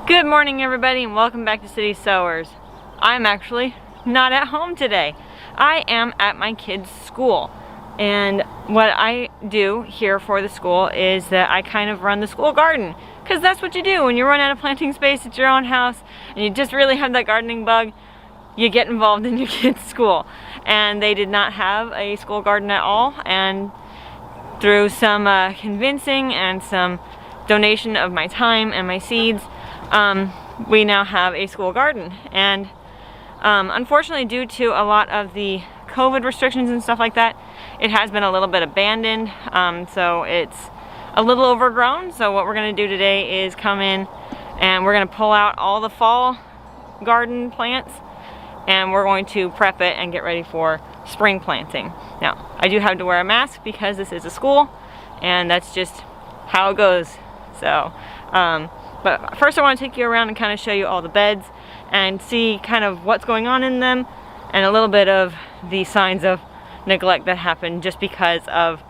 Good morning everybody and welcome back to City Sewers. I'm actually not at home today. I am at my kids' school. And what I do here for the school is that I kind of run the school garden. Because that's what you do when you run out of planting space at your own house and you just really have that gardening bug, you get involved in your kids' school. And they did not have a school garden at all, and through some convincing and some donation of my time and my seeds, we now have a school garden. And unfortunately, due to a lot of the COVID restrictions and stuff like that, it has been a little bit abandoned, so it's a little overgrown. So what we're going to do today is come in and we're going to pull out all the fall garden plants and we're going to prep it and get ready for spring planting. Now, I do have to wear a mask because this is a school and that's just how it goes. So, but first I want to take you around and kind of show you all the beds and see kind of what's going on in them and a little bit of the signs of neglect that happened just because of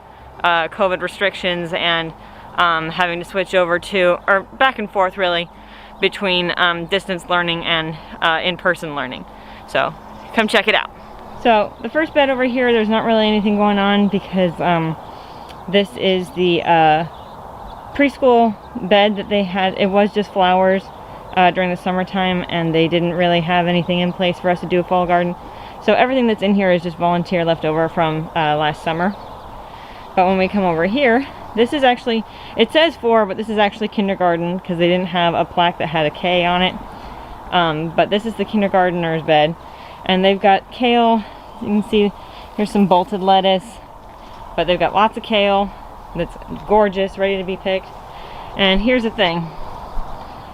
COVID restrictions and having to switch over to, or back and forth really, between distance learning and in-person learning. So come check it out. So the first bed over here, there's not really anything going on because this is the preschool bed that they had. It was just flowers during the summertime and they didn't really have anything in place for us to do a fall garden. So everything that's in here is just volunteer leftover from last summer. But when we come over here, this is actually, it says 4, but this is actually kindergarten because they didn't have a plaque that had a K on it. But this is the kindergartner's bed. And they've got kale. You can see here's some bolted lettuce. But they've got lots of kale that's gorgeous, ready to be picked. And here's the thing.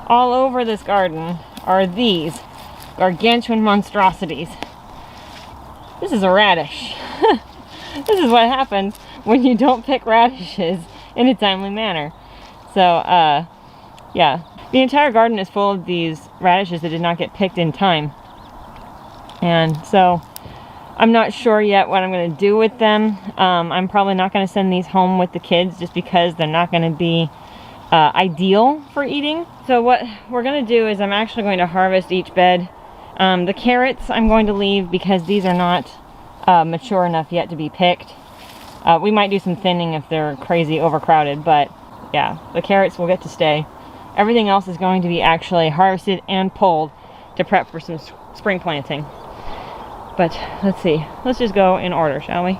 All over this garden are these gargantuan monstrosities. This is a radish. This is what happens when you don't pick radishes in a timely manner. So, yeah. The entire garden is full of these radishes that did not get picked in time. And so, I'm not sure yet what I'm going to do with them. I'm probably not going to send these home with the kids just because they're not going to be ideal for eating. So what we're going to do is I'm actually going to harvest each bed. The carrots I'm going to leave because these are not mature enough yet to be picked. We might do some thinning if they're crazy overcrowded, but yeah, the carrots will get to stay. Everything else is going to be actually harvested and pulled to prep for some spring planting. But let's see, let's just go in order, shall we?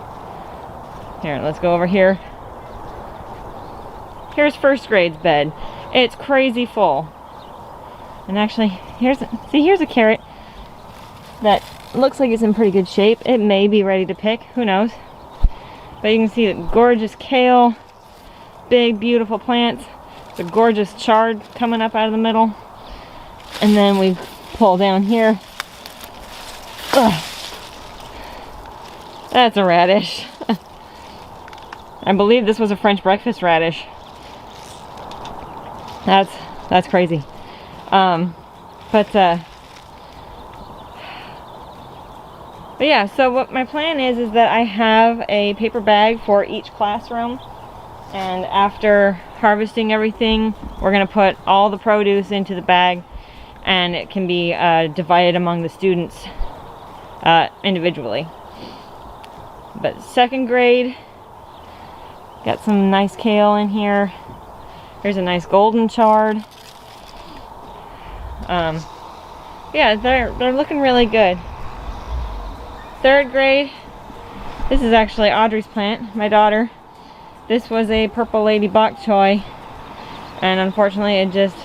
Here, let's go over here. Here's first grade's bed. It's crazy full. And actually, here's a carrot that looks like it's in pretty good shape. It may be ready to pick, who knows? But you can see the gorgeous kale, big beautiful plants, the gorgeous chard coming up out of the middle. And then we pull down here. Ugh. That's a radish. I believe this was a French breakfast radish. That's crazy. But yeah, so what my plan is that I have a paper bag for each classroom, and after harvesting everything, we're going to put all the produce into the bag and it can be divided among the students individually. But second grade, got some nice kale in here. Here's a nice golden chard. Yeah, they're looking really good. Third grade, this is actually Audrey's plant, my daughter. This was a purple lady bok choy, and unfortunately it just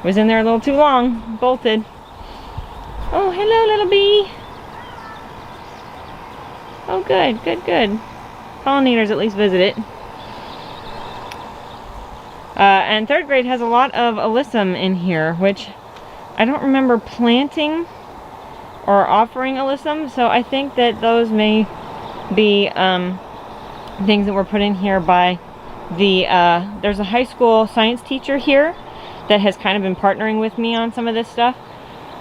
was in there a little too long, bolted. Oh, hello little bee. Oh good, good, good. Pollinators at least visit it. And third grade has a lot of alyssum in here, which I don't remember planting or offering alyssum, so I think that those may be things that were put in here by the, there's a high school science teacher here that has kind of been partnering with me on some of this stuff.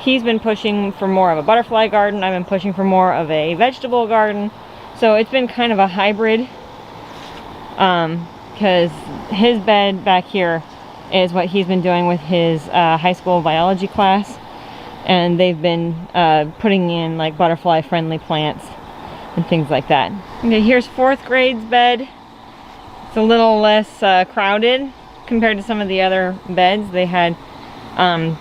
He's been pushing for more of a butterfly garden, I've been pushing for more of a vegetable garden, so it's been kind of a hybrid, because his bed back here is what he's been doing with his high school biology class, and they've been putting in like butterfly friendly plants and things like that. Okay, here's 4th grade's bed. It's a little less crowded compared to some of the other beds. They had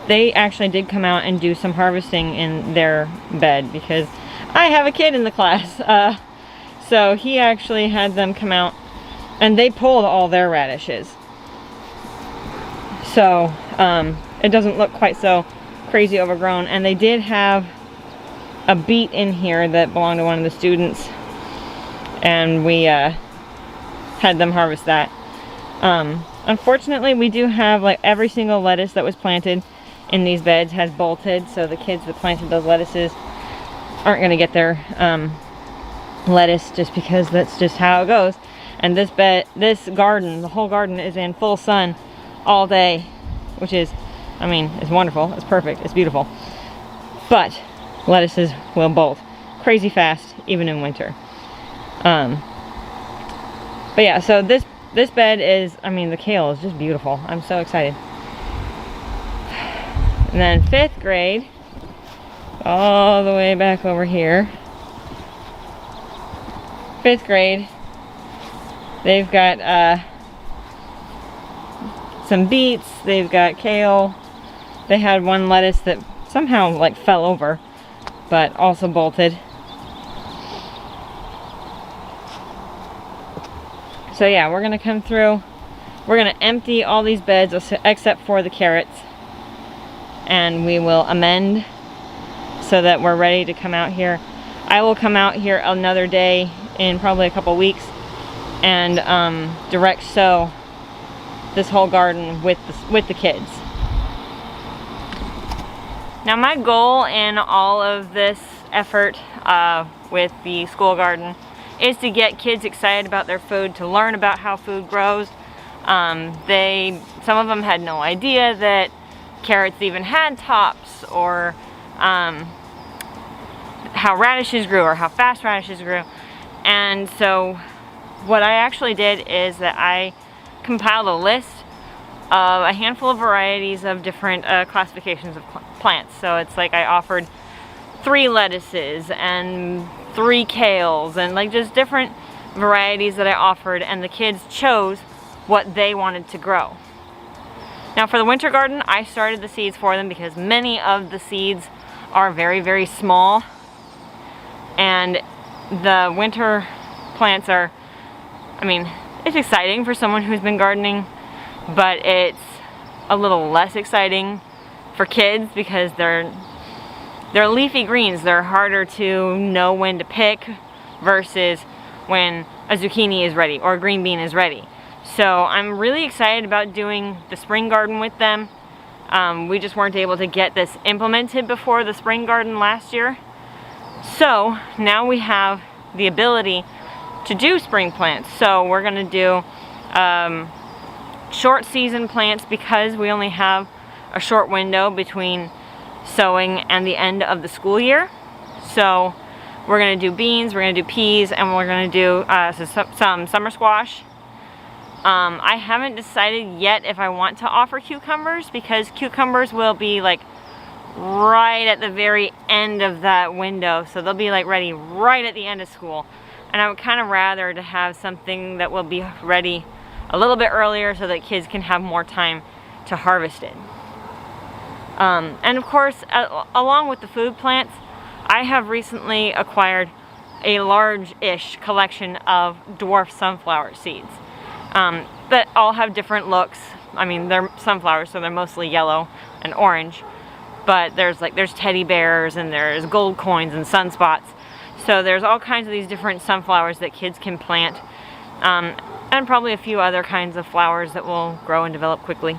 they actually did come out and do some harvesting in their bed because I have a kid in the class. So he actually had them come out and they pulled all their radishes. So it doesn't look quite so crazy overgrown. And they did have a beet in here that belonged to one of the students, and we had them harvest that. Unfortunately, we do have like every single lettuce that was planted in these beds has bolted, so the kids that planted those lettuces aren't going to get their lettuce, just because that's just how it goes. And this garden, the whole garden, is in full sun all day, which is, I mean, it's wonderful, it's perfect, it's beautiful. But lettuces will bolt crazy fast, even in winter. But yeah, so this bed is, I mean, the kale is just beautiful. I'm so excited. And then 5th grade, all the way back over here. 5th grade, they've got some beets, they've got kale. They had one lettuce that somehow like fell over, but also bolted. So yeah, we're gonna come through, we're gonna empty all these beds except for the carrots, and we will amend so that we're ready to come out here. I will come out here another day in probably a couple weeks and direct sow this whole garden with the kids. Now my goal in all of this effort with the school garden is to get kids excited about their food, to learn about how food grows. Some of them had no idea that carrots even had tops, or how radishes grew, or how fast radishes grew. And so what I actually did is that I compiled a list of a handful of varieties of different classifications of plants. So it's like I offered 3 lettuces and 3 kales, and like just different varieties that I offered, and the kids chose what they wanted to grow. Now for the winter garden, I started the seeds for them because many of the seeds are very, very small, and the winter plants are, I mean, it's exciting for someone who's been gardening, but it's a little less exciting for kids because they're leafy greens. They're harder to know when to pick versus when a zucchini is ready or a green bean is ready. So I'm really excited about doing the spring garden with them. We just weren't able to get this implemented before the spring garden last year. So now we have the ability to do spring plants. So we're gonna do short season plants because we only have a short window between sowing and the end of the school year. So we're gonna do beans, we're gonna do peas, and we're gonna do some summer squash. I haven't decided yet if I want to offer cucumbers, because cucumbers will be like right at the very end of that window, so they'll be like ready right at the end of school. And I would kind of rather to have something that will be ready a little bit earlier so that kids can have more time to harvest it. And of course, along with the food plants, I have recently acquired a large-ish collection of dwarf sunflower seeds that all have different looks. I mean, they're sunflowers, so they're mostly yellow and orange, but there's teddy bears, and there's gold coins and sunspots. So there's all kinds of these different sunflowers that kids can plant, and probably a few other kinds of flowers that will grow and develop quickly.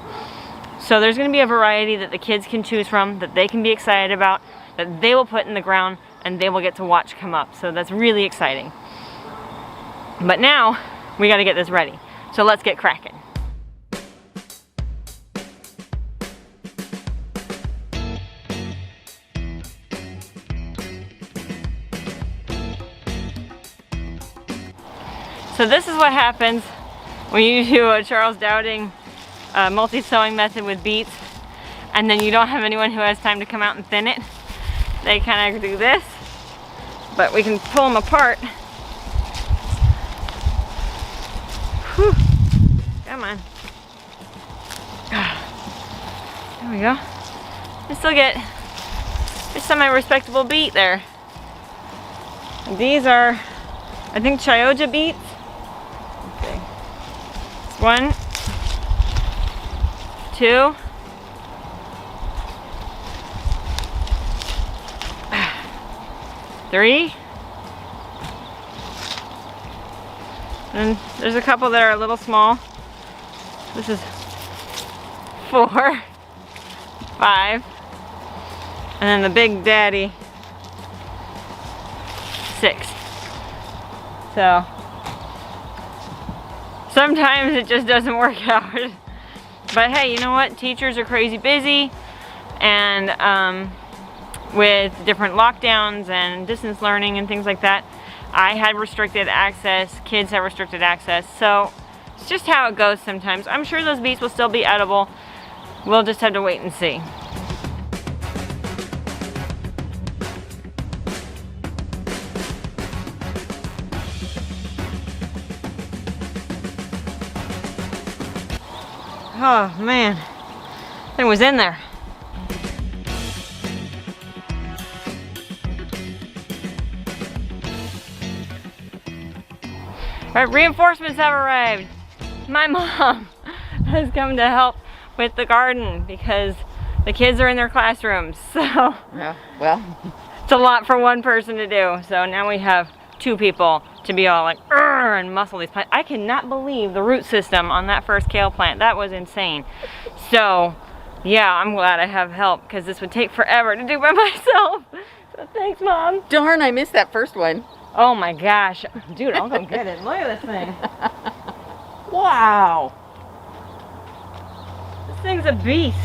So there's going to be a variety that the kids can choose from, that they can be excited about, that they will put in the ground, and they will get to watch come up. So that's really exciting. But now we got to get this ready. So let's get cracking. So this is what happens when you do a Charles Dowding multi-sowing method with beets, and then you don't have anyone who has time to come out and thin it, they kind of do this, but we can pull them apart. Whew. Come on. There we go. You still get a semi-respectable beet there. And these are, I think, Chioggia beets. Okay. 1, 2, 3. And there's a couple that are a little small. This is 4, 5. And then the big daddy, 6. So sometimes it just doesn't work out. But hey, you know what? Teachers are crazy busy, and with different lockdowns and distance learning and things like that, I had restricted access, kids have restricted access, so it's just how it goes sometimes. I'm sure those beets will still be edible. We'll just have to wait and see. Oh man, thing was in there. All right, reinforcements have arrived. My mom has come to help with the garden because the kids are in their classrooms. So yeah, well, it's a lot for one person to do. So now we have 2 people to be all like and muscle these plants. I cannot believe the root system on that first kale plant. That was insane. So yeah, I'm glad I have help because this would take forever to do by myself. So thanks, Mom. Darn, I missed that first one. Oh my gosh. Dude, I'll go get it. Look at this thing. Wow. This thing's a beast.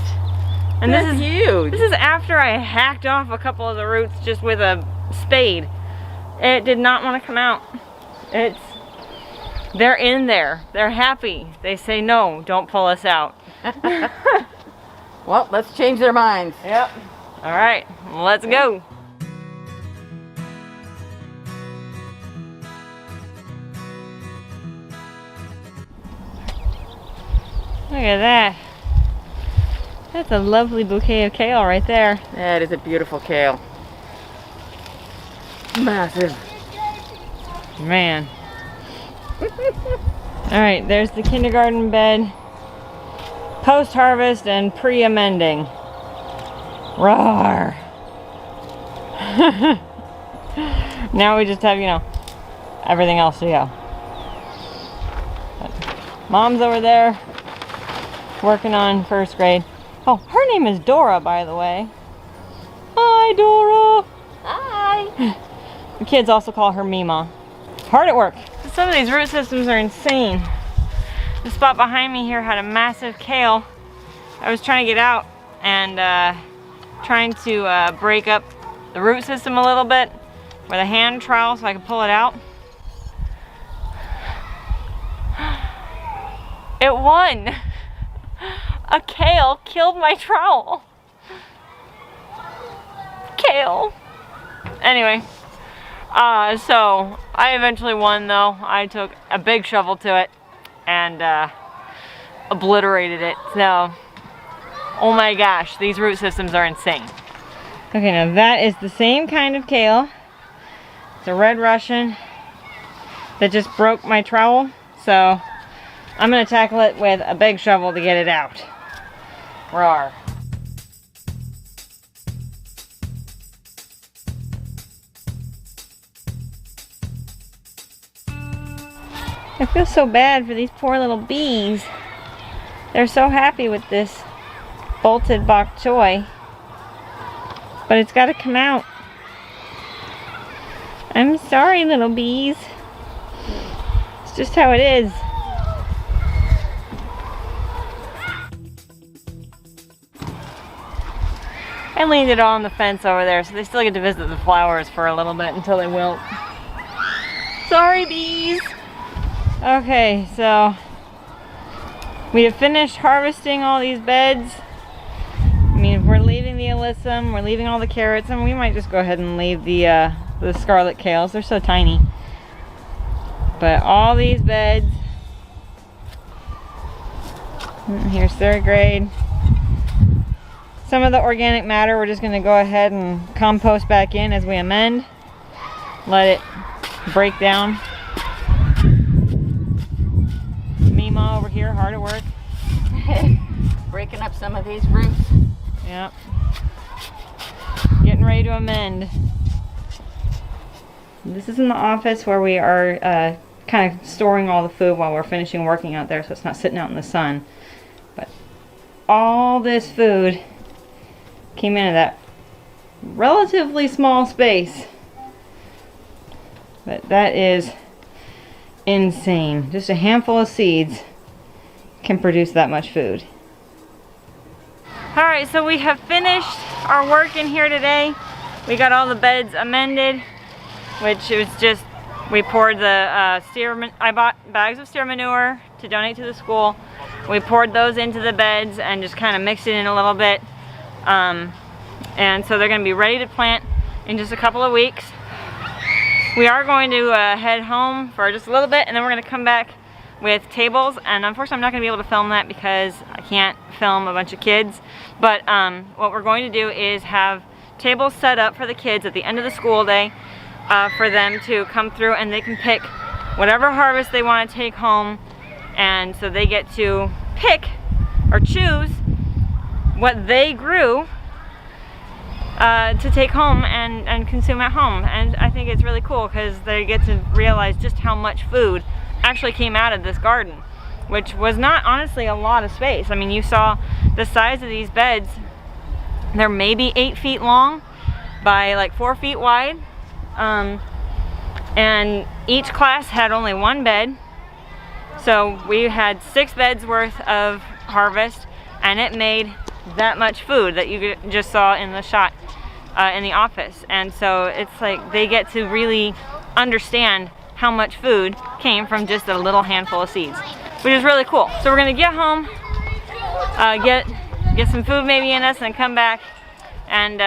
And That's this is huge. This is after I hacked off a couple of the roots just with a spade. It did not want to come out. They're in there. They're happy. They say, no, don't pull us out. Well, let's change their minds. Yep. All right, let's go. Look at that. That's a lovely bouquet of kale right there. That is a beautiful kale. Massive. Man. Alright, there's the kindergarten bed. Post-harvest and pre-amending. Roar. Now we just have, everything else to go. But Mom's over there working on first grade. Oh, her name is Dora, by the way. Hi, Dora. Hi. The kids also call her Mima. Hard at work. Some of these root systems are insane. The spot behind me here had a massive kale. I was trying to get out and trying to break up the root system a little bit with a hand trowel so I could pull it out. It won! A kale killed my trowel. Kale. Anyway, so I eventually won though. I took a big shovel to it and obliterated it. So, oh my gosh, these root systems are insane. Okay, now that is the same kind of kale. It's a red Russian that just broke my trowel. So I'm gonna tackle it with a big shovel to get it out. Roar. I feel so bad for these poor little bees. They're so happy with this bolted bok choy. But it's gotta come out. I'm sorry, little bees. It's just how it is. I leaned it on the fence over there so they still get to visit the flowers for a little bit until they wilt. Sorry, bees. Okay, so We have finished harvesting all these beds. I mean, we're leaving the alyssum, we're leaving all the carrots, and we might just go ahead and leave the scarlet kales. They're so tiny. But all these beds. Here's third grade. Some of the organic matter we're just going to go ahead and compost back in as we amend. Let it break down. Mima over here, hard at work. Breaking up some of these roots. Yep. Getting ready to amend. This is in the office where we are kind of storing all the food while we're finishing working out there, so it's not sitting out in the sun. But all this food came into that relatively small space. But that is insane. Just a handful of seeds can produce that much food. Alright, so we have finished our work in here today. We got all the beds amended, which was just, we poured the I bought bags of steer manure to donate to the school. We poured those into the beds and just kind of mixed it in a little bit. And so they're going to be ready to plant in just a couple of weeks. We are going to head home for just a little bit, and then we're going to come back with tables. And unfortunately I'm not going to be able to film that because I can't film a bunch of kids. But what we're going to do is have tables set up for the kids at the end of the school day for them to come through, and they can pick whatever harvest they want to take home. And so they get to pick or choose what they grew to take home and consume at home. And I think it's really cool because they get to realize just how much food actually came out of this garden, which was not honestly a lot of space. I mean, you saw the size of these beds. They're maybe 8 feet long by like 4 feet wide. And each class had only one bed. So we had 6 beds worth of harvest, and it made that much food that you just saw in the shot in the office. And so it's like they get to really understand how much food came from just a little handful of seeds, which is really cool. So we're gonna get home, get some food maybe in us, and come back and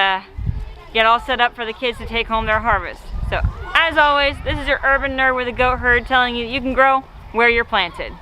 get all set up for the kids to take home their harvest. So as always, this is your urban nerd with a goat herd telling you you can grow where you're planted.